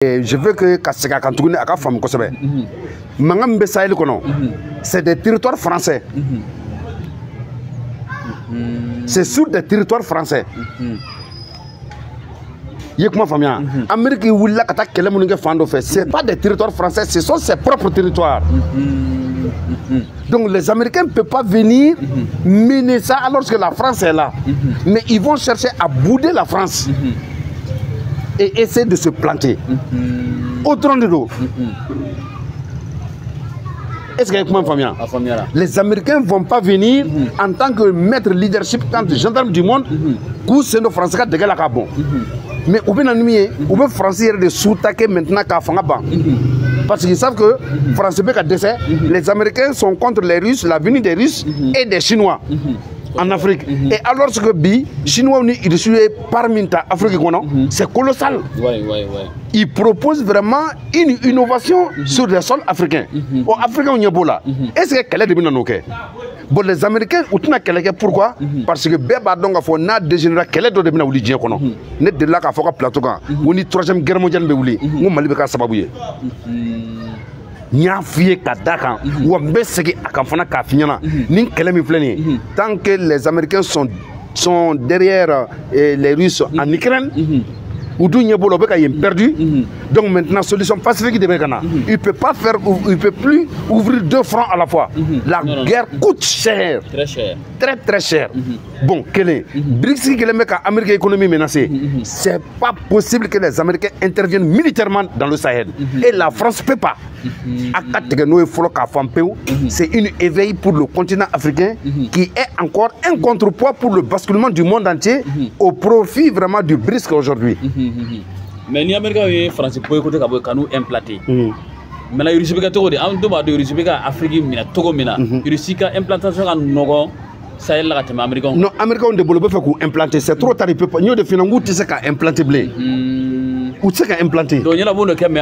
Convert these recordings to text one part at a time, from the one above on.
Je veux que Kasseka Kantouni a femme Kosobe. Mangam Bessaïl Kono, c'est des territoires français. C'est sur des territoires français. Yekuma Famia, Amérique Willa Katak Kelemuninga Fando fait, c'est pas des territoires français, ce sont ses propres territoires. Donc les Américains ne peuvent pas venir mener ça alors que la France est là. Mais ils vont chercher à bouder la France. Et essayer de se planter. Autrement de l'eau. Est-ce qu'il y a famille? Les Américains ne vont pas venir en tant que maître leadership, tant que gendarme du monde, où c'est nos Français qui ont bon. Mais où bien Français de sous-taquer maintenant qu'à Fangaba. Parce qu'ils savent que Français décès, les Américains sont contre les Russes, la venue des Russes et des Chinois. En Afrique. Et alors que les Chinois ils sont parmi l'Afrique, c'est colossal. Ils proposent vraiment une innovation sur les sols africains. Aux Africains, on y a là. Est-ce que quel est le but? Bon, les Américains, pourquoi? Parce que Béba donc faut na dégénérer quel est le but de l'Idien kono. Net de là qu'à faire plateau quand. On est troisième guerre mondiale beuli. On m'a libéré sababouye. Nya fiye kadaka ou mbeseki akamfana kafinyana nin kelemi fleni tant que les Américains sont derrière les Russes en Ukraine ou d'où Nyebolo beka est perdu. Donc maintenant solution pacifique de Bekana. Il peut plus ouvrir deux fronts à la fois. La guerre coûte cher. Très cher. Très très cher. Bon, quel est BRICS qui est l'Amérique économie menacée. C'est pas possible que les Américains interviennent militairement dans le Sahel. Et la France ne peut pas. C'est une éveil pour le continent africain qui est encore un contrepoids pour le basculement du monde entier au profit vraiment du BRICS aujourd'hui. Mais les Américains et France pour écouter nous implanter. Mais la Russie a tout dit. On doit de Russie a Afrique mina Togo mina. Russie a implantation en Nogo. Sahel la gagne Américain. Non, Américains ont développé pour implanter. C'est trop tard. Nous de financer tu sais qu'à implanter blé. Ou tu sais qu'à implanter. Donc il y a beaucoup de cas mais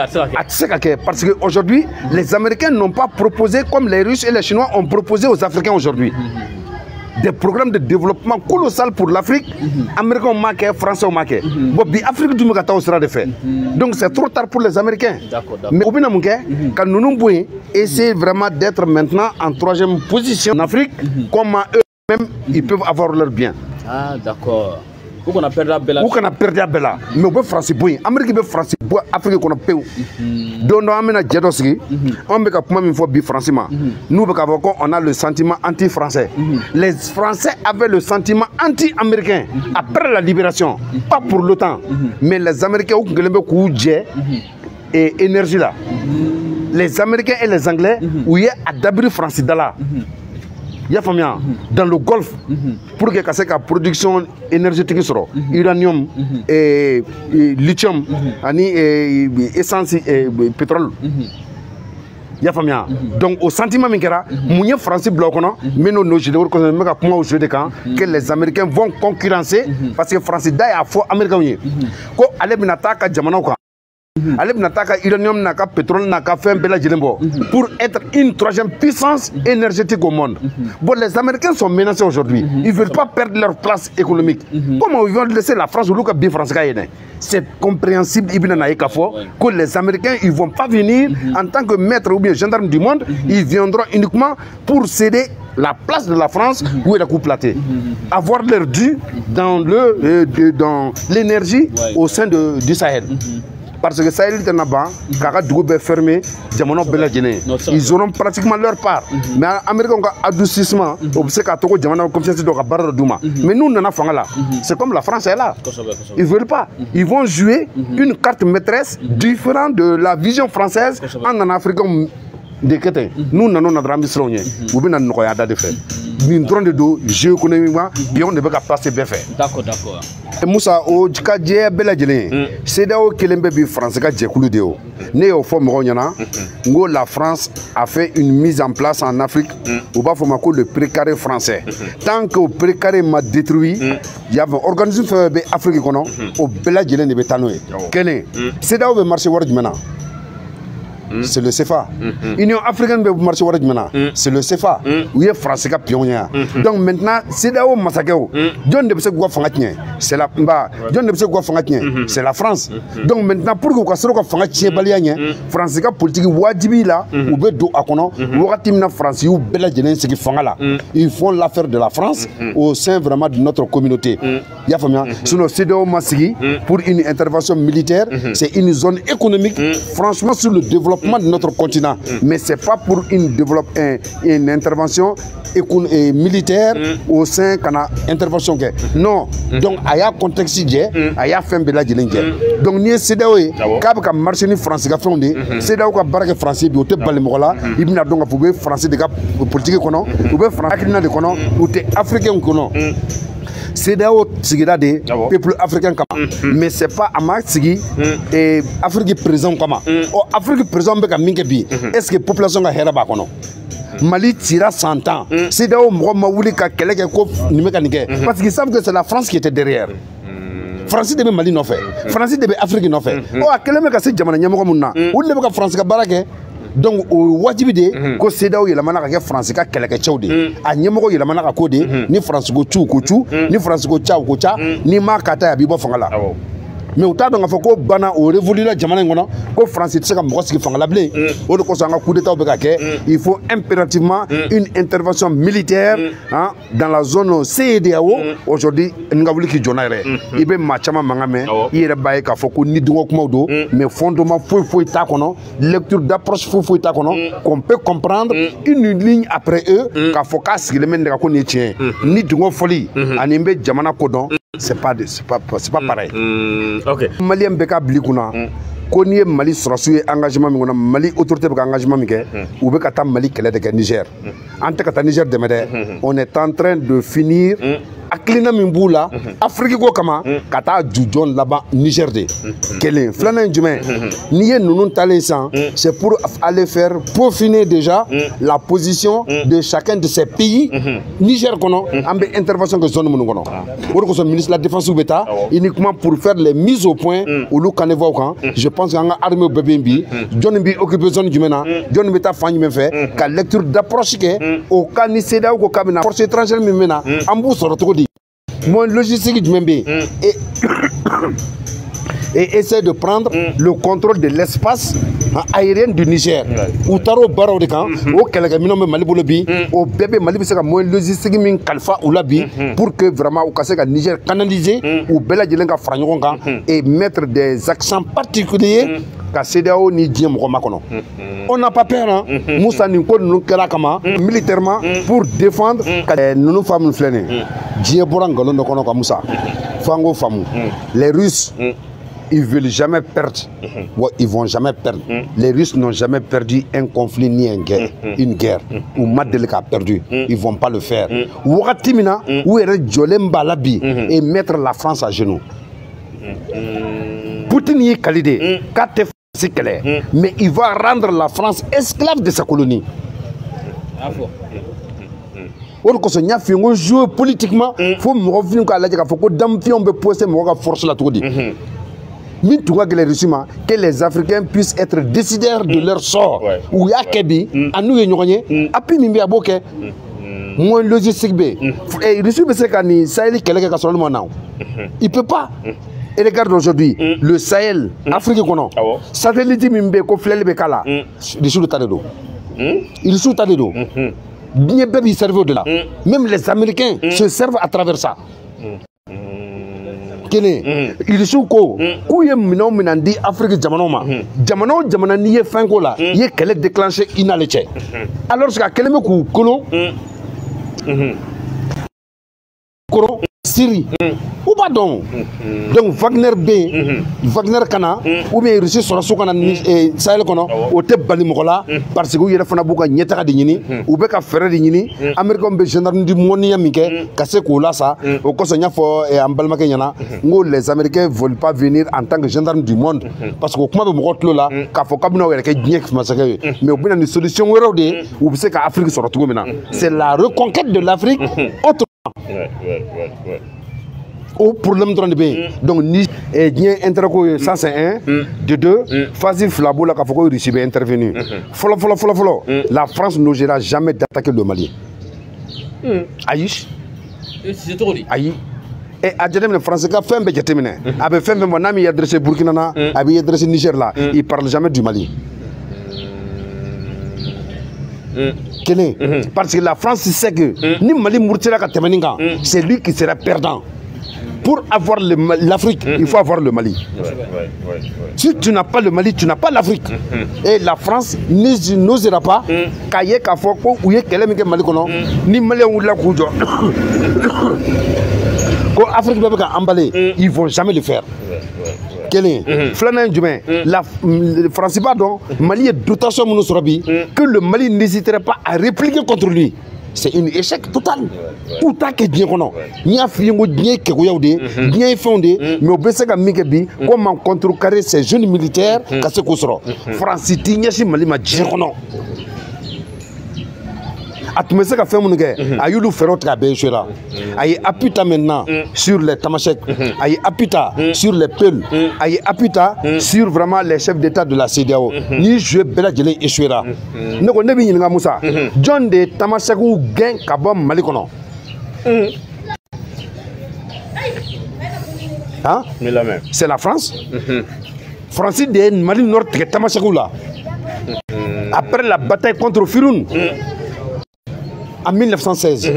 parce que aujourd'hui les Américains n'ont pas proposé comme les Russes et les Chinois ont proposé aux Africains aujourd'hui. Des programmes de développement colossal pour l'Afrique. Américains ont marqué, Français ont marqué. Bon, l'Afrique du Mugata sera de fait. Donc c'est trop tard pour les Américains. Mais au bout quand nous essayer vraiment d'être maintenant en troisième position en Afrique, comment eux-mêmes ils peuvent avoir leur bien. Ah d'accord. Où qu'on a perdu la bella. Où qu'on a perdu la bella. Mais on peut France boy. Amérique peut France boy. Afrique qu'on a perdu. Donc on a mené Djedoski. On peut comme une fois bi français. Nous on a le sentiment anti-français. Les Français avaient le sentiment anti-américain après la libération. Pas pour l'OTAN. Mais les Américains ont beaucoup de et énergie là. Les Américains et les Anglais où il y a d'abri français là. Il y a dans le Golfe pour que la production énergétique soit uranium et lithium et essence et pétrole. Il y a donc au sentiment que français bloc mais nos généraux que les Américains vont concurrencer parce que français d'ailleurs faut américain ko ale binataka jamana ko ale binataka uranium naka pétrole naka femme bela jilembo pour être une troisième puissance énergétique au monde. Bon, les Américains sont menacés aujourd'hui. Ils veulent pas perdre leur place économique. Comment ils vont laisser la France ou le bien français? C'est compréhensible que les Américains ils vont pas venir en tant que maître ou bien gendarme du monde. Ils viendront uniquement pour céder la place de la France où elle a couplaté. Avoir leur dû dans l'énergie au sein du Sahel. Parce que Sahel est là-bas, fermé, ils auront pratiquement leur part. Mais les Américains ont un adoucissement, mais nous, on a là. C'est comme la France est là. Ils ne veulent pas. Ils vont jouer une carte maîtresse différente de la vision française en Afrique. Nous, nous avons notre ambition. Nous avons notre fait. Nous avons dos géoéconomiquement, bien ne peut pas passer bien fait. D'accord, d'accord. Moussa, au Djikadje Beladjele, c'est d'ailleurs que les français qui ont été né au fond la France a fait une mise en place en Afrique où le précaré français. Tant que le précaré m'a détruit, il y avait un organisme africain au Beladjele de Betanoé. C'est d'ailleurs le marché Ward maintenant. c'est le CFA. Union africaine be marché wara jumena, c'est le CFA. Où est français ka pionnier. Donc maintenant, c'est là où massacre. John de bese ko fanga tien, c'est la John de bese ko fanga tien, c'est la France. Donc maintenant pour que ko soro ko fanga tien balia nya, français ka politique wajibi là, ou be do akono, wakati na France yu bela jenen ce qui fanga là. Ils font l'affaire de la France au sein vraiment de notre communauté. Ya famia, sinon CEDEAO masigi pour une intervention militaire, c'est une zone économique franchement sur le développement de notre continent, mais c'est pas pour une intervention militaire au sein de l'intervention. Non, donc il y a un contexte, il y a fait un bel donc ni CEDEAO quand ka marché ni France ka fondé CEDEAO ka baraka français bi o te balimola ibna donc faut français de politique kono ou be français de kono ou te africain kono. CEDEAO sigira de peuple africain kama mais c'est pas ama sigi et Afrique présent kama o Afrique présent be ka minke bi est-ce que population ka hera ba kono Mali tira 100 ans CEDEAO mo ma wuli ka keleke ko ni mécanique parce qu'ils savent que c'est la France qui était derrière. France de Mali no fait France de Afrique no fait o akeleme ka se jamana nyamo ko munna ou le ka France ka barake. Donc au wajibide ko CEDEAO yelamana ka France ka keleke chawde a nyemoko yelamana ka kode ni France go chu ni France go chaw ko cha ni ma kata ya bi bo fangala mais autant donc faut ko bana au révolu la jamana ngono ko France tse ka mo siki fangala blé o de ko sanga coup d'état be ka ke il faut impérativement une intervention militaire hein, dans la zone CEDEAO aujourd'hui nga wuli ki jonare ibe machama mangame ire baye ka faut ko ni dungo kuma do mais fondement foi ta kono lecture d'approche foi ta kono qu'on peut comprendre une ligne après eux ka faut ka sigi le men ka ko ni tien ni dungo folie animbe jamana kodon c'est pas pareil. OK. Malien beka blikuna ko ni Mali surasu engagement mi ngona Mali autorité beka engagement mi ke ou beka ta Mali kele de Niger. Ante ka ta Niger de mede on est en train de finir aklina mimbula Afrique ko kama kata jujon là-bas Niger de kelen flana djumé ni ye nunun talensan c'est pour aller faire peaufiner déjà la position de chacun de ces pays Niger kono ambe intervention que zone kono pour que son ministre de la défense ou beta uniquement pour faire les mises au point ou lu kaneva kan je pense que nga armée bebembi John bi occupé zone djumena John beta fanyi men fait ka lecture d'approche ke au kaniseda ko kamina force étrangère mi mena ambu soroto mon logistique du Membe et essaie de prendre le contrôle de l'espace aérien du Niger. Ou taro baro de kan o kelga mino Mali bolobi o bébé Mali bisa mon logistique min kalfa ou labi pour que vraiment au kase ka Niger canaliser ou bela jelenga franyon kan et mettre des accents particuliers ka CEDEAO ni diem ko makono. On n'a pas peur hein. Moussa ni ko nous kera kama militairement pour défendre nous femmes flené. Die borangalo no kono ka Moussa. Fango famu. Les Russes ils veulent jamais perdre. Ils vont jamais perdre. Les Russes n'ont jamais perdu un conflit ni une guerre. Ou Madelka a perdu. Ils vont pas le faire. Ouatimina ou Jolemba Labi et mettre la France à genoux. Poutine y est qualité. C'est clair. Mais il va rendre la France esclave de sa colonie. On conseille de jouer politiquement. Il faut me revenir à la faut que Dampion be poser mon force la tour. Que les Africains puissent être décideurs de leur sort. Ou ya kebi, à nous et api mimbi aboke. Moins logistique B. Et Russie c'est quand il Sahel quelqu'un qui seulement now. Il peut pas. Et regarde aujourd'hui le Sahel, Afrique kono. Satellite mimbe ko flele bekala. Il sous le tadedo. Il sous tadedo. Bien baby servent de là. Même les Américains se servent à travers ça. Il sous ko kuye minon minandi Afrique jamanoma jamana ni ye fanko la ye kele déclencher inaleche alors que keleme ku kolo koro Syrie ou pas donc Wagner B Wagner kana ou bien Russie sera sous kana Sahel kono o te bali mokola parce que yere fana buka nyeta di nyini ou be ka fere di nyini America be gendarme du moni yamike kase ko la sa o ko sonya fo ambalma kenyana ngo les Américains veulent pas venir en tant que gendarme du monde parce que kuma be mokotlo la ka fo kabuna were ke nyek masake mais au bout d'une solution wero de ou be ka Afrique sera tout maintenant c'est la reconquête de l'Afrique autrement. au problème de bien. Donc ni bien interco ça c'est un, de deux, facile flabo la kafoko Russie est intervenu. Follow. La France n'osera jamais d'attaquer le Mali. Aïe. C'est trop dit. Aïe. Et à dire le français a fait un peu de terminé. Avec fait mon ami adressé Burkina, avait adressé Niger là, il parle jamais du Mali. Parce que la France sait que ni Mali Mourtira Katemeninga, c'est lui qui sera perdant. Pour avoir l'Afrique, il faut avoir le Mali. Si tu n'as pas le Mali, tu n'as pas l'Afrique. Et la France n'osera pas Kaye Kafoko ou Yekelem Mali Kono, ni Mali ou la Koujo. Quand l'Afrique va emballer, ils ne vont jamais le faire. Flanan Djumain, la France, pardon, Mali est dotation monosrabi, que le Mali n'hésiterait pas à répliquer contre lui. C'est un échec total. Tout à fait bien qu'on a. Ni a fait un bien que vous avez, bien fondé, mais au Bessaka Mikebi, comment contrecarrer ces jeunes militaires, qu'à ce qu'on sera. France, Tignachi Mali m'a dit qu'on a. Atmesé qu'a fait mon gars, a eu le ferro trabé sur là. Aïe apputa maintenant sur les tamashek, aïe apputa sur les peuls, aïe apputa sur vraiment les chefs d'État de la CEDEAO. Ni je bela gelé échouera. Ne connaît bien n'inga Moussa. John de tamashek ou gain kabam malikono. Hein? C'est la France. Francis de Mali Nord que tamashek là. Après la bataille contre Firoun. En 1916,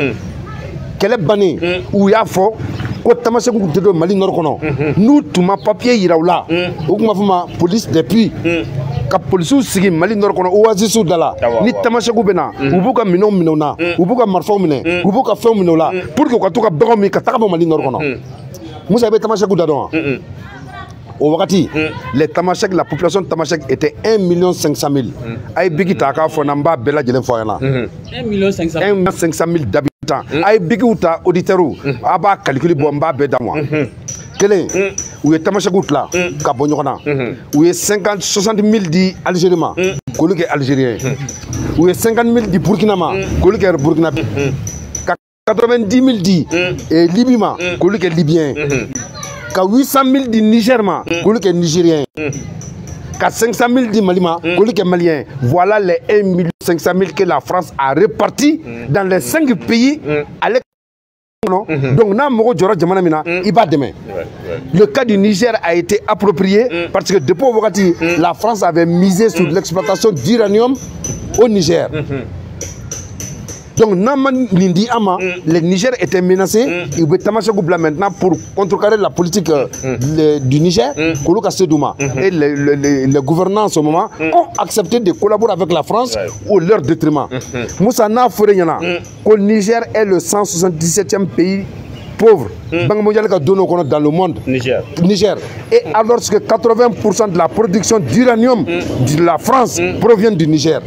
quel est banni où il y a fort, quand Tamasekou de Mali Nord, nous, tout ma papier iraoula, ou ma police depuis, quand police ou Mali Nord, oasis ou dala, ni Tamasekou bena, ou bouka minona, ou bouka marfomine, ou bouka feminola, pour que tu as besoin de Mali Nord. Vous avez Tamasekou d'adon. Au Wakati, les Tamashek, la population de Tamashek était 1 500 000. Aïe Bigi Taka Fonamba Bella Djelen Foyana. 1 500 000 d'habitants. Aïe Bigi Outa Auditero, Aba calculé Bomba Bedamwa. Quel est où est Tamashek Outla, Kabonyona, où est 60 000 d'Algérien, Kolouk est algérien, où est 50 000 du Burkinama, Kolouk est Burkina, 90 000 et Libima, Kolouk est libyen. 800 000 du Nigerma, Kolouk est nigérien. 500 000 du Malima, Kolouk est malien. Voilà les 1 500 000 que la France a répartis dans les 5 pays à l'extérieur. Donc, il va demain. Le cas du Niger a été approprié parce que depuis Wakati, la France avait misé sur l'exploitation d'uranium au Niger. Donc, le Niger était menacé. Il veut maintenant pour contrecarrer la politique du Niger. Et les gouvernants en ce moment ont accepté de collaborer avec la France au leur détriment. Moussa Nafoureyana, que le Niger est le 177e pays pauvre dans le monde. Niger. Et alors que 80% de la production d'uranium de la France provient du Niger.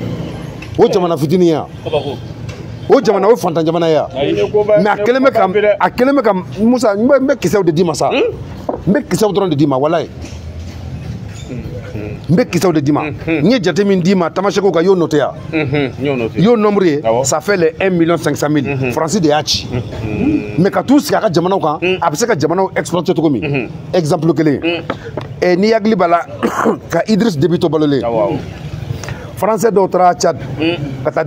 O jamana o fantan jamana ya mais a keleme kam Moussa mbe kisaw de dima sa mbe kisaw dron de dima wallahi mbe kisaw de dima ni jate min dima Tamasheko ka yo noté ya yo nombre ça fait les 1 500 000 francs de hachi mais ka tous ka jamana kan abse ka jamana exploiter to komi exemple kele e ni yagli bala ka Idriss Déby to balole Français d'autres Tchad, quand tu as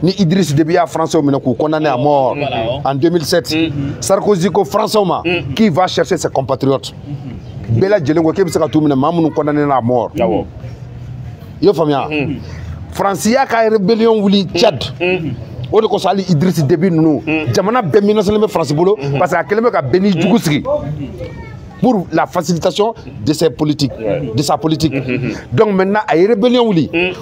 ni Idriss Déby à Français condamné à mort en 2007. Sarkozy Français qui va chercher ses compatriotes. Bela Djelengo qui est condamné à mort. Français a rébellion wuli Tchad. O de ko sali Idriss Déby nous. Jamana bemina seleme France bolo parce que keleme ka beni djugusri. Pour la facilitation de ses politiques, de sa politique. Donc maintenant, il y a une rébellion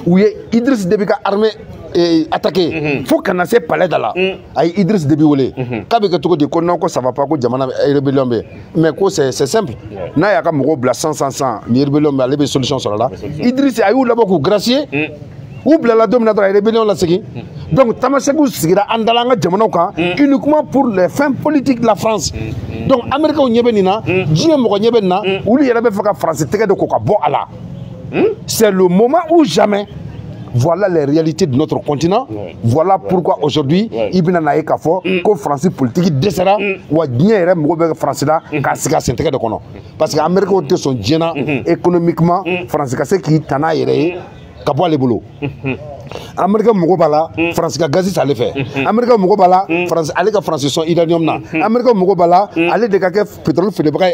où Idriss Déby a armé et attaqué. Il faut qu'on ait palais là. Il Idriss Déby oulé. Quand tu dis que ça va pas que Jamana est rébellion, mais c'est simple. Na ya ka moko bla 100 ni rébellion mais les solutions sont là. Idriss a eu là-bas gracier. Ou la domination de la rébellion là c'est donc Tamasekou sigira andalanga jamana kan uniquement pour les fins politiques de la France. Donc Amérique o nyebenina dieu moko nyebenna ou li yela be faka France tege de koka bo ala. C'est le moment ou jamais Voilà les réalités de notre continent. Voilà pourquoi aujourd'hui, Ibn Naïk a fait que France politique décédera ou bien France là, s'intégrer de kono. Parce que l'Amérique a son djena économiquement, France qui tana yere, kabo le boulot. Amérique Mugobala, France Gazis allait faire. Amérique Mugobala, France allait que France sont iranium na. Amérique Mugobala, allait de pétrole fait de bras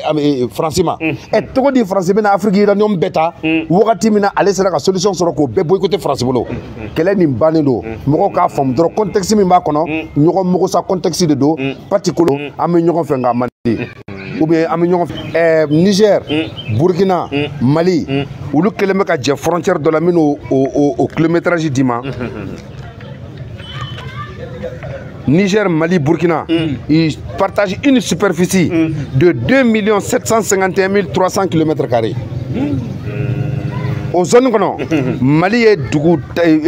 francima. Et tout dit France ben Afrique iranium bêta, Wagati mina allait ser la solution sur le bé boycotter France bolo. Quel est l'imbanelo? Mugoka forme de contexte mimba kono, nous avons sa contexte de dos, particulier, améliorant fenga mandi. Ou bien améliorant Niger, Burkina, Mali, ou le kilomètre à frontière de la mine au kilométrage d'Ima. Niger, Mali, Burkina, ils partagent une superficie de 2 751 300 km². Aux zones Mali est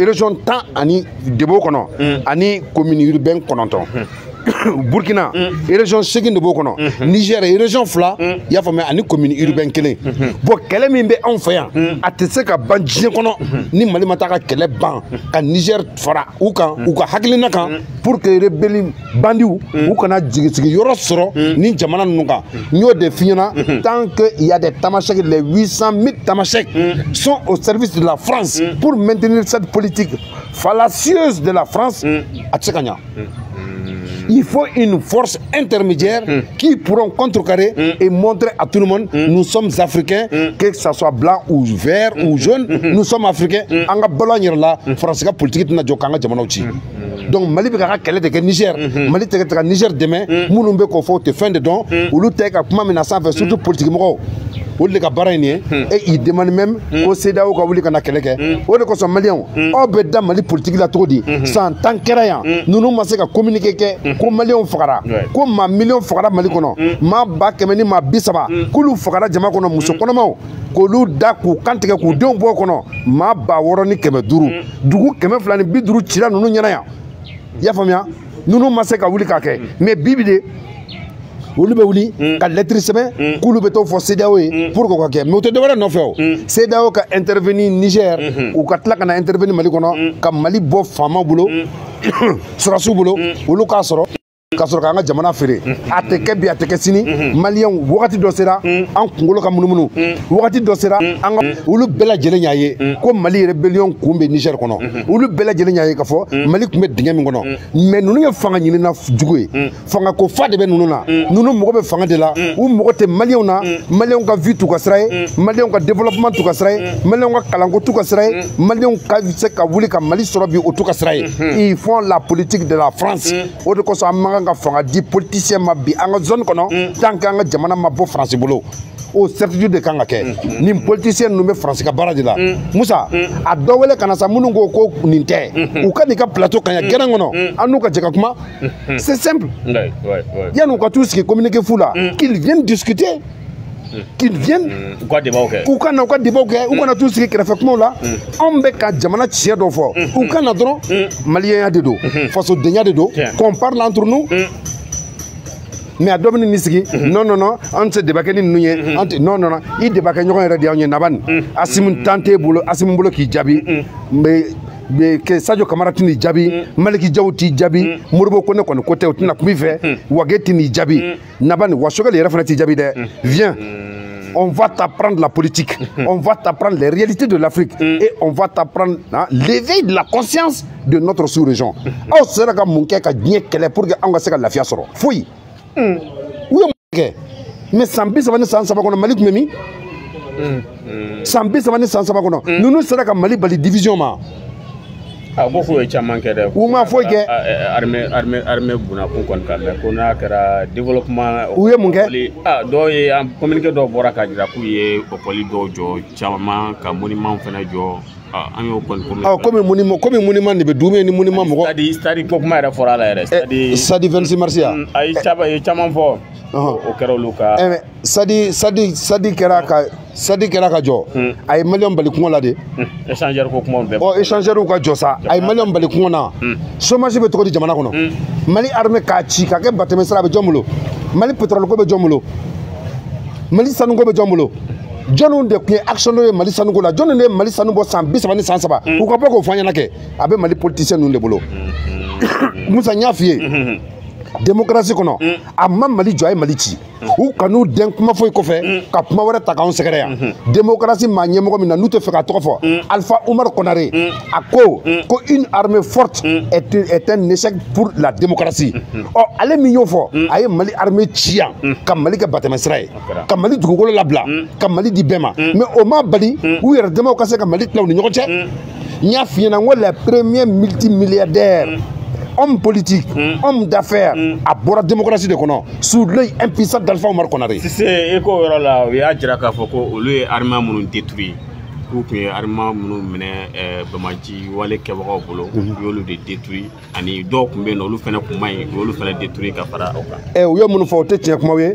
région tant ani Debo kono, ani commune urbaine kononton. Burkina, région Séguin de Bokono, Niger, région Fla, il y a une commune urbaine qui est. Bon, quel est le en fait? À te dire que Bandjien kono, ni Mali mataka quel est ban, qu'à Niger fera ou qu'à Haglinakan, pour que les rebelles bandits ou qu'on a dit que Yorosoro, ni Jamana Nuka, nous définissons tant qu'il y a des tamashek, les 800 000 tamashek sont au service de la France pour maintenir cette politique fallacieuse de la France à Tsekanya. Il faut une force intermédiaire qui pourront contrecarrer et montrer à tout le monde nous sommes africains, que ce soit blanc ou vert ou jaune, nous sommes africains. Anga bologne là, France politique na jokanga jamanauchi. Donc Mali beka kele de Niger, Mali te Niger demain, munumbe ko faut te fin de don, ou lu te ka kuma menaçant surtout politiquement. Et il demande même au CEDEAO ka wuli kana keleke o de ko so malien o be da Mali politique la todi sans tant kérayan nous nous masé ka communiquer ke ko malien fagara ko ma million fagara Mali kono ma ba kemeni ma bisaba kulu fagara jama kono muso kono ma ko lu da ku kantike ku don bo kono ma ba woroni keme duru dugu keme flani bi duru cira nunu nyana ya famia nunu masé ka wuli ka ke mais bibide olu be wuli ka lettre sɛbɛn k'olu bɛ t'o fɔ CEDEAO ye pour k'o ka kɛ mais o tɛ dɔwɛrɛ nɔfɛ o CEDEAO ka intervenir Niger u ka tila ka na intervenir Mali kɔnɔ ka Mali bɔ faamaw bolo sɔrɔsiw bolo olu k'a sɔrɔ ka sɔrɔ k'an ka jamana feere a tɛ kɛ bi a tɛ kɛ sini maliyɛnw wagati dɔ sera an kunkolo ka munumunu wagati dɔ sera an ka olu bɛɛ lajɛlen y'a ye ko Mali rébellion kun bɛ Niger kɔnɔ olu bɛɛ lajɛlen y'a ye k'a fɔ Mali kun bɛ dingɛ min kɔnɔ mais ninnu ye fanga ɲinina jugu ye fanga ko fa de bɛ ninnu na ninnu mago bɛ fanga de la u mago tɛ maliyɛnw na maliyɛnw ka vie t'u ka sira ye maliyɛnw ka développement t'u ka sira ye maliyɛnw ka kalanko t'u ka sira ye maliyɛnw ka se ka wuli ka Mali sɔrɔ bi o t'u ka sira ye ils font la politique de la France o de kosɔn an man ka fanga di politicien ma bi an ka zone kɔnɔ tant que an ka jamana ma bɔ France bolo o certitude de kan ka kɛ nin politicien ninnu bɛ France ka baara de la Musa a dɔ wele kana sa minnu ko ko nin tɛ u ka nin ka plateau kan ya gɛrɛn kɔnɔ an n'u ka jɛ ka kuma c'est simple yan'u ka t'u sigi communiqué fu la qu'ils viennent discuter qu'ils viennent u ka débat kɛ u ka na u ka débat kɛ u kana t'u sigi kɛrɛfɛ kumaw la anw bɛ ka jamana tiɲɛ dɔ fɔ u ka na dɔrɔn maliyɛnya de don fasodenya de don qu'on parle entre nous mais a dɔ bɛ nin sigi non non non an tɛ débat kɛ ni ninnu ye an tɛ non non non i débat kɛ ɲɔgɔn yɛrɛ de y'anw ye Nabani Asimu tan t'e bolo Asimu bolo k'i jaabi que Sadio Kamara t'i jaabi Maliki Jaw t'i jaabi Moribo Kone kɔni ko tɛ o tɛna kuma i fɛ Wage t'i jaabi Nabani wa Sogɛli yɛrɛ fana t'i jaabi dɛ viens. On va t'apprendre la politique, on va t'apprendre les réalités de l'Afrique et on va t'apprendre l'éveil de la conscience de notre sous-région. Aw sera ka mun kɛ ka diɲɛ kɛlɛ pour que an ka se ka lafiya sɔrɔ foyi u ye mun kɛ mais san 30 ni san 3 kɔnɔ Mali tun bɛ min san 30 ni san 3 kɔnɔ ninnu sera ka Mali bali division ma a ko foyi caman kɛ dɛ u ma foyi kɛ armée bunakun kɔni kan mɛ ko n'a kɛra développement u ye mun kɛ dɔw ye communiqué dɔw bɔra ka jira k'u ye école dɔw jɔ caman ka monument fana jɔ an y'o kɔni komi monument de bɛ dugu ni monument mɔgɔ stade ko kuma yɛrɛ fɔra la yɛrɛ stade 26 mars ya a ye caman fɔ o kɛra olu ka stade kɛra ka jɔ a ye maliyɛnw bali kungo la de échangeur ko kumaw bɛɛ échangeur ka jɔ sa a ye maliyɛnw bali kungo na chômage bɛ cogo di jamana kɔnɔ Mali armée k'a ci ka kɛ batɛmɛ sira a bɛ jɔn bolo Mali pétrole ko bɛ jɔn bolo Mali sanuko bɛ jɔn bolo jɔnw de tun ye action dɔ ye Mali sanuko la jɔnw de ye Mali sanu bɔ san 30 ni san 3 u ka bɔ k'o fɔ an ɲɛna kɛ a bɛ Mali politicien ninnu de bolo Musa n y'a f'i ye démocratie kɔnɔ a ma Mali jɔ a ye Mali ci u kan'u den kuma foyi kɔfɛ ka kuma wɛrɛ ta k'anw sɛgɛrɛ yan démocratie maa ɲɛmɔgɔ min na n'u tɛ fɛ ka tɔgɔ fɔ Alpha Oumar Konaré a ko une armée forte est un échec pour la démocratie ɔ ale min y'o fɔ a ye Mali armée ci yan ka Mali kɛ batɛmɛsira ye ka Mali dugukolo labila ka Mali di bɛɛ ma mais o ma bali u yɛrɛ damaw ka se ka Mali tila u ni ɲɔgɔn cɛ n y'a f'i ɲɛna n ko les premiers multimilliardaires homme politique, homme d'affaires, à bord démocratie de Kono, sous l'œil impuissant d'Alpha Oumar Konaré. Si c'est éco là, il y a déjà qu'à Foko, le armée moun détruit, ou que armée moun mène Bamaji, ou les Kebara au boulot, ils le détruit, et donc mais nous le faisons pour moi, nous le faisons détruire qu'à Eh, oui, mon faute, tiens comment oui,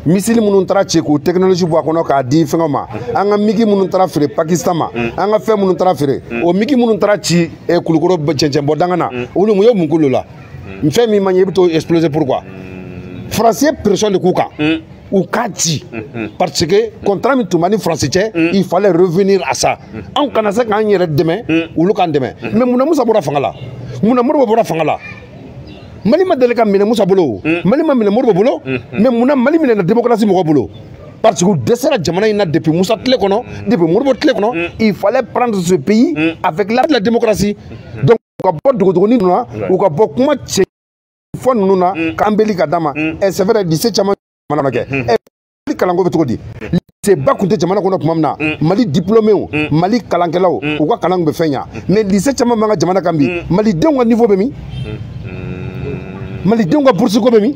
missile moun tra tcheko, technologie bois kono ka di fengoma, anga migi moun tra fere Pakistan ma, anga fe moun tra fere, o migi moun tra chi e kulukoro chenchen bodangana, ou le mouyo moukulo la, m'fait mi manie plutôt exploser pourquoi? Français pression de Kouka. Ou Kati, parce que contrairement à tout mani français, il fallait revenir à ça. On connaît ça quand il y a demain ou le quand demain. Mais mon amour ça pourra fangala, mon amour pourra fangala. Mali ma délégué mine moussa bolo, Mali ma mine morbo bolo, mais mon amour Mali mine la démocratie morbo bolo. Parce que dès la jamana ina depuis Moussa Tlekono, depuis morbo Tlekono, il fallait prendre ce pays avec la démocratie. Donc on va pas de donner nous là, on va pas comment c'est fond nous là, Kambeli Kadama, et c'est vrai 17 jamana. Mali kalango beto di c'est ba kunte jamana kono kuma na Mali diplômé o Mali kalankelaw o ka kalango be fenya mais lycée chama manga jamana kambi Mali dengo niveau be mi Mali dengo bourse ko be mi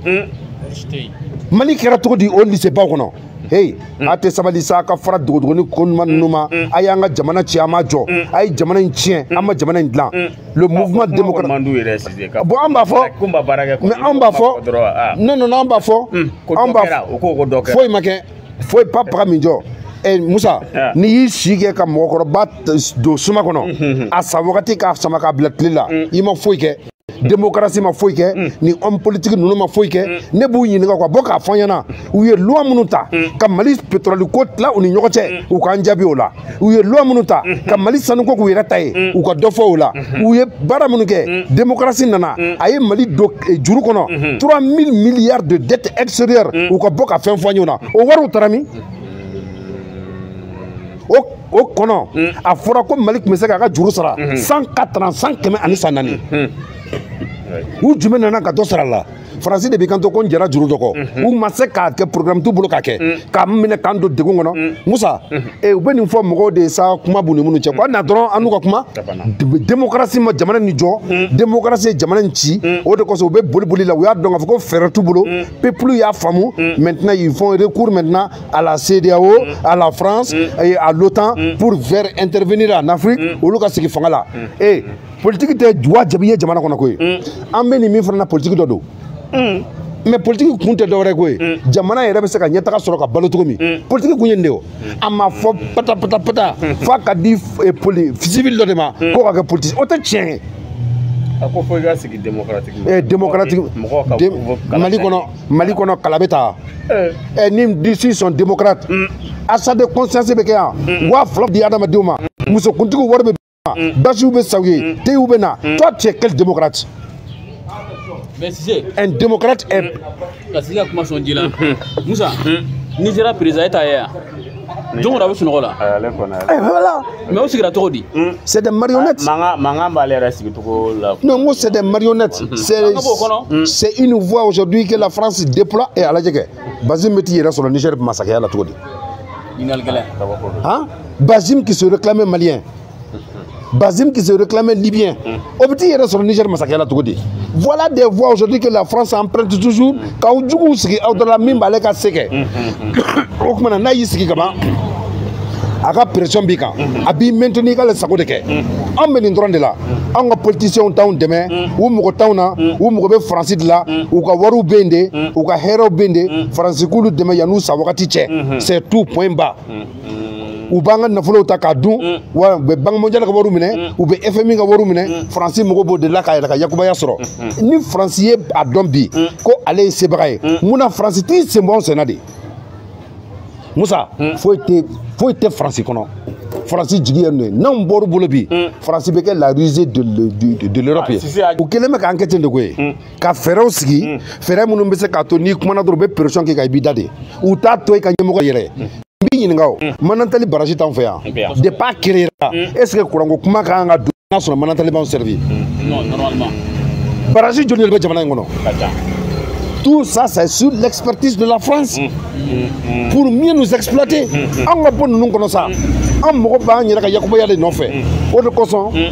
Mali kera to di o lycée ba kono hey ate sabali sa ka fara dogo ni konman numa ayanga jamana ci ama jo ay jamana chien ama jamana ndlan le mouvement démocratique bon on va fo mais on va fo non on va fo on va fo make fo papa minjo e Musa ni yi shige ka mokoroba do suma kono asa wakati ka sama ka blatlila ima fo ke démocratie ma foyi kɛ ni homme politique ninnu ma foyi kɛ ne b'u ɲininka quoi bɔ k'a fɔ ɲɛna u ye loi minnu ta ka Mali pétrole ko tila u ni ɲɔgɔn cɛ u k'an jaabi o la u ye loi minnu ta ka Mali sanuko k'u yɛrɛ ta ye u ka dɔ fɔ o la u ye baara minnu kɛ démocratie nana a ye Mali don juru kɔnɔ 3000 milliards de dettes extérieures u ka bɔ ka fɛn fɔ ɲɔgɔn na o wariw taara min o kɔnɔ a fɔra ko Mali tun bɛ se k'a ka juru sara 185 kɛmɛ ani san 4 u jumɛn nana ka dɔ sara la Faransi de b'i kanto ko n jɛra juru dɔ kɔ u ma se k'a kɛ programme t'u bolo k'a kɛ k'a minɛ k'an don degun kɔnɔ Musa u bɛ nin fɔ mɔgɔw de sa kuma b'u ni minnu cɛ ko na dɔrɔn an n'u ka kuma démocratie ma jamana ni jɔ démocratie ye jamana in ci o de kosɔn u bɛ boli la u y'a dɔn k'a fɔ ko fɛɛrɛ t'u bolo peuple y'a faamu maintenant ils font recours maintenant à la CEDEAO à la France et à l'OTAN pour faire intervenir en Afrique olu ka sigi fanga la politique tɛ wajibi ye jamana kɔnɔ koyi an bɛ nin min fana na politique dɔ don mais politique kun tɛ dɔwɛrɛ koyi jamana yɛrɛ bɛ se ka ɲɛtaga sɔrɔ ka balo cogo min politique kun ye nin de o a ma fɔ pata f'a ka di civil dɔ de ma ko ka kɛ politique o tɛ tiɲɛ ye a ko fo i ka sigi démocratique Mali kɔnɔ kala bɛ ta ni d'ici sont démocrates achat de conscience bɛ kɛ yan wa fila di adamadenw ma musokuntigiw wari bɛ basiw bɛ saw ye teyiw bɛ na toi tu es quel démocrate? Mais si un démocrate est parce que comment sont dit là Moussa Nigeria président est ailleurs donc on a vu son rôle là voilà mais aussi la todi c'est des marionnettes manga balé reste tout là non c'est des marionnettes c'est une voie aujourd'hui que la France déploie et à la jege Bazim meti yera sur le Niger massacre la todi hein Bazim qui se réclamait malien Bazim qui se réclamait libyen. Au petit hier sur le Niger massacre la Toudi. Voilà des voies aujourd'hui que la France emprunte toujours. Quand du coup c'est au la même balai qu'à seke. Au comment na yisiki kama. Aga pression bika. Abi maintenir que le saco de ke. On met l'indron de là. On a politicien town demain. Ou mo towna. Ou mo be français de là. Ou ka waru bende. Ou ka hero bende. Français kulu demain yanou sa wakati che. C'est tout point bas. Ou banga nafolo ta ka dun wa be banque mondiale ka waru mine ou be FMI ka waru mine français mo bo de la ka yakuba ya soro ni français a dombi ko ale se bagaye muna français ti se bon senade Moussa, faut être français kono. France jigi enne non boru bolo bi France be ke la rusée de l'Europe. Ou kele me ka enquête ndego ka fero sigi fere munu be se ka to ni kuma na do be pression ke ka bidade ou ta to ka nyemo ko yere bi yin ngaw manantali baraji tan fe ya de pas créer est-ce que kurango kuma ka nga do na so manantali ba servi non normalement baraji joni be jamana ngono tout ça c'est sur l'expertise de la France pour mieux nous exploiter on va pas nous connaître ça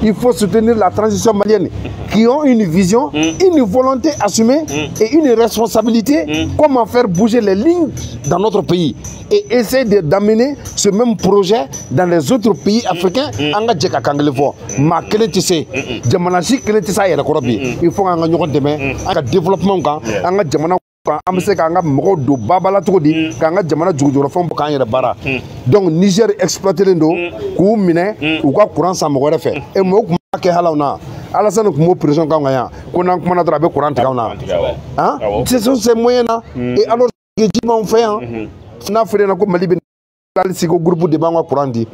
il faut soutenir la transition malienne qui ont une vision, une volonté assumée et une responsabilité comment faire bouger les lignes dans notre pays et essayer d'amener ce même projet dans les autres pays africains. Il faut un développement, am se ka nga mogo do babala todi ka nga jamana jugujoro fon kan yere bara donc Niger exploiter ndo ku mine u ka courant sa mogo refe e mo kuma ke halawna Alassane ko mo pression ka ngaya ko nan kuma na dra be courant ka na hein ce sont ces moyens là et alors que dit on fait hein na fere na ko Mali be si ko groupe de bangwa courant di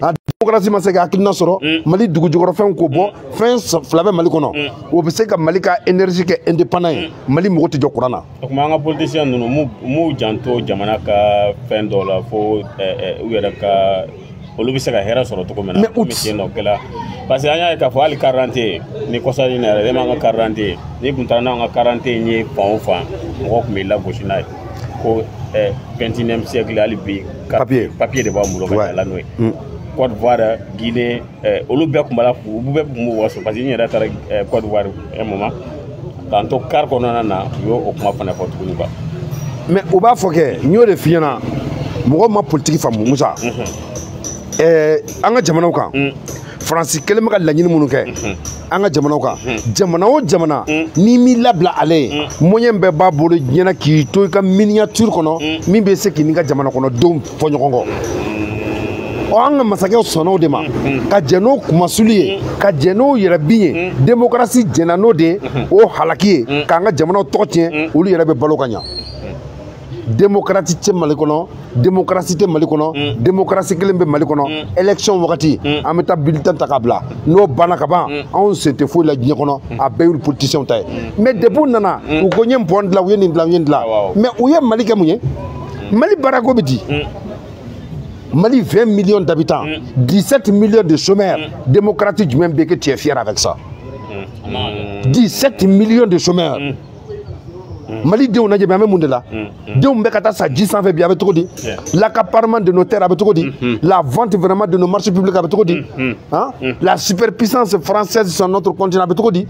a démocratie ma se ka akina soro Mali dugujoro fon ko bo fin flabe Mali kono o be se ka Mali ka énergie ke indépendant Mali mo ti jo courant na kuma nga politicien no mu janto jamana ka fin dollar fo u yera ka olu be se ka hera soro to ko mena ko mi no kala parce que anya ka fo al 40 ni ko sa ni na de manga 40 ni kunta na nga 40 ni fa mo ko mi la goshina ko 21e siècle ali bi papier de ba mu lo ka la noy Côte d'Ivoire Guinée olu be ko mala fu bu be mu waso parce que ni data Côte d'Ivoire un moment tanto car ko na yo o kuma fana fa tukuni ba mais o ba foke nyo de fiena mo ma politique famu Musa anga jamana kan France kelem ka laɲini minnu kɛ an ka jamanaw kan jamana o jamana ni mi labila ale moyen bɛɛ b'a bolo ɲɛna k'i to i ka miniature kɔnɔ min bɛ se k'i ni ka jamana kɔnɔ denw fɔ ɲɔgɔn kɔ an ka masakɛw sɔnna o de ma ka jɛn n'o kumasuli ye ka jɛn n'o yɛrɛbin ye démocratie jɛnna n'o de ye o halaki ye k'an ka jamanaw tɔgɔ tiɲɛ olu yɛrɛ bɛ balo ka ɲa démocratie tɛ Mali kɔnɔ démocratie tɛ Mali kɔnɔ démocratie kelen bɛ Mali kɔnɔ élection wagati an bɛ taa bulletin ta k'a bila n'o banna ka ban anw sen tɛ foyi la diɲɛ kɔnɔ a bɛɛ y'u politiciens ta ye mais depuis u nana u ko n ye pɔn dilan u ye nin dilan u ye nin dilan mais u ye Mali kɛ mun ye Mali baarako bɛ di Mali 20 millions d'habitants 17 millions de chômeurs démocratie jumɛn bɛ que tu es fier avec ça 17 millions de chômeurs Mali denw na jebe mun de la denw bɛ ka taa sa ji sanfɛ bi a bɛ cogo di l'accaparement de nos terres a bɛ cogo di la vente vraiment de nos marchés publics a bɛ cogo di hein la superpuissance française sur notre continent a bɛ cogo di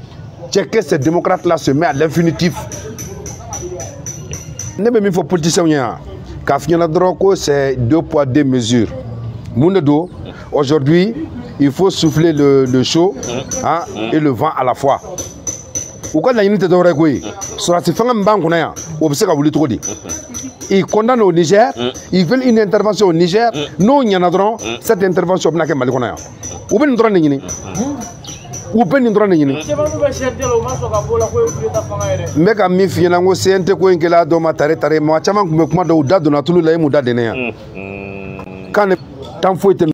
c'est que ces démocrates là se met à l'infinitif ne bɛ min fɔ politiciens ɲɛ k'a f'i ɲɛna dɔrɔn ko c'est 2 poids 2 mesures mun de do aujourd'hui il faut souffler le chaud hein et le vent à la fois ou ka laɲini tɛ dɔwɛrɛ koyi surasi fanga min b'an kunna yan o bɛ se ka wuli cogo di ils condamnent au Niger ils veulent une intervention au Niger n'o ɲɛna dɔrɔn cette intervention bɛna kɛ Mali kɔnɔ yan u bɛ nin dɔrɔn de ɲini u bɛ nin dɔrɔn de ɲini n bɛ ka min f'i ɲɛna n ko CNT ko in kɛla dɔw ma tare tare maa caman tun bɛ kuma dɔw da donna tulu la e mun da dɛnɛ yan kan ne tan foyi tɛ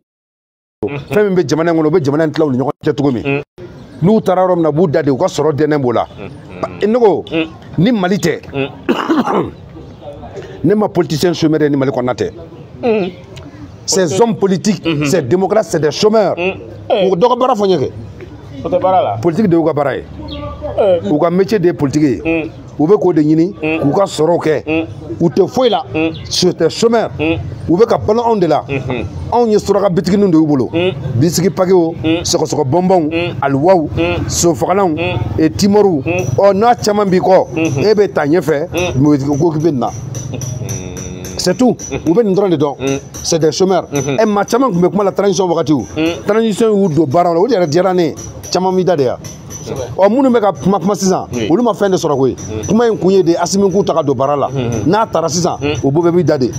fɛn min bɛ jamana in kɔnɔ o bɛ jamana in tila u ni ɲɔgɔn cɛ cogo min n'u taara yɔrɔ min na b'u da de u ka sɔrɔ dɛnɛ b'o la ne ko ni Mali tɛ ne ma politicien chômeur ye ni Mali kɔnɔna tɛ ces hommes politiques ces démocrates c'est des chômeurs u dɔ ka baara fɔ n ye kɛ politique de y'u ka baara ye u ka métier de ye politique ye u bɛ k'o de ɲini k'u ka sɔrɔw kɛ u tɛ foyi la c'est des chômeurs u bɛ ka balo anw de la anw ye suraka bitiginiw de y'u bolo bisigi paquets sɔgɔsɔgɔ bɔnbɔnw aliwaw sofagalanw et timoriw ɔ n'a caman b'i kɔ e bɛ taa ɲɛfɛ ko k'i bɛ nin na c'est tout u bɛ nin dɔrɔn de dɔn c'est des chômeurs ɛ maa caman tun bɛ kuma la transition wagatiw transition y'u don baara la o de yɛrɛ diyara ne ye caman b'i da de yan ɔ minnu bɛ ka kuma sisan olu ma fɛn de sɔrɔ koyi kuma in kun ye de Assimi k'u ta ka don baara la n'a taara sisan o bɛɛ b'i da de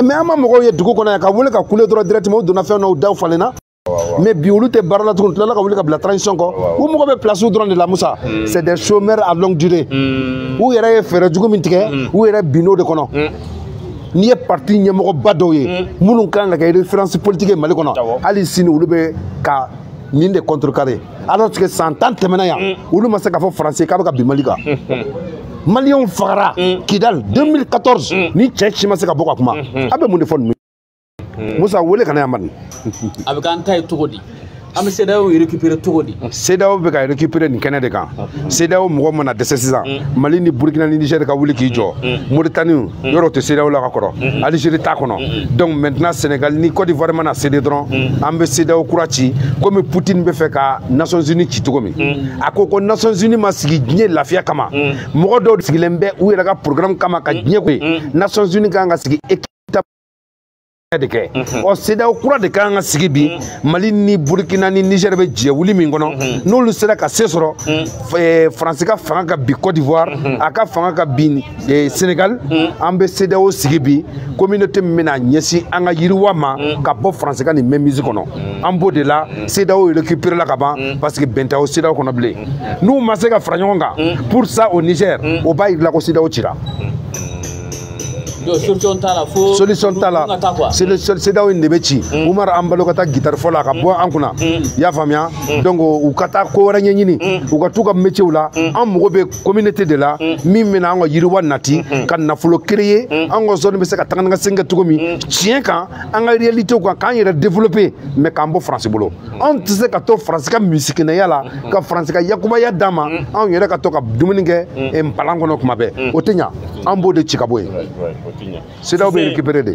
mais an ma mɔgɔw ye dugu kɔnɔ yan ka wuli ka kule dɔrɔn directement u donna fɛn na u daw falenna mais bi olu tɛ baara la tuguni tilala ka wuli ka bila transition kɔ u mɔgɔ bɛ place dɔrɔn de la Musa c'est des chômeurs à longue durée u yɛrɛ ye fɛɛrɛ jugu min tigɛ u yɛrɛ binn'o de kɔnɔ n'i ye parti ɲɛmɔgɔba dɔw ye minnu kan ka kɛ référence politique ye Mali kɔnɔ hali sini olu bɛ ka nin de contrecarrer alors que san 10 tɛmɛna yan olu ma se k'a fɔ français k'a bɛ ka bin Mali kan Maliens fagara Kidal 2014 ni cɛ si ma se ka bɔ ka kuma a bɛ mun de fɔ ninnu Musa wele kana yan Mali a bɛ k'an ta ye cogo di an bɛ CEDEAO récupérer cogo di CEDEAO bɛ ka récupérer nin kɛnɛ de kan CEDEAO mɔgɔ mana dɛsɛ sisan Mali ni Burkina ni Niger ka wuli k'i jɔ Mauritanie yɔrɔ tɛ CEDEAO la ka kɔrɔ Algérie t'a kɔnɔ donc maintenant Sénégal ni Côte d'Ivoire mana céder dɔrɔn an bɛ CEDEAO kura ci comme Poutine bɛ fɛ ka Nations Unies ci cogo min a ko ko Nations Unies ma sigi diɲɛ lafiya kama mɔgɔ dɔw sigilen bɛ u yɛrɛ ka programme kama ka diɲɛ ko ye Nations Unies kan ka sigi de kɛ ɔ CEDEAO kura de kan ka sigi bi Mali ni Burkina ni Niger bɛ jɛ wuli min kɔnɔ n'olu sera ka se sɔrɔ France ka fanga ka bin Côte d'Ivoire a ka fanga ka bin Sénégal an bɛ CEDEAO sigi bi communauté min bɛna ɲɛsin an ka yiriwa ma ka bɔ France ka nin mainmise kɔnɔ an b'o de la CEDEAO récupérer la ka ban parce que bɛn tɛ o CEDEAO kɔnɔ bilen n'u ma se ka fara ɲɔgɔn kan pour ça au Niger o b'a yira ko CEDEAO cira solution t'a la CEDEAO in de bɛ ci Umar an balo ka taa guitare fɔ la ka bɔ an kunna i y'a faamuya donc u ka taa ko wɛrɛ ɲɛɲini u ka t'u ka métier la an mago bɛ communauté de la min bɛna an ka yiriwa nati ka nafolo créer an ka zone bɛ se ka taga ni ka segin kɛ cogo min tiɲɛ kan an ka réalité kan k'an yɛrɛ développer mais k'an bɔ France bolo anw tɛ se ka to France ka misikinɛya la ka France ka yakubaya d'a ma anw yɛrɛ ka to ka dumuni kɛ npalan kɔnɔ kuma bɛɛ o tɛ ɲa an b'o de ci ka bɔ yen CEDEAO bɛ récupérer de.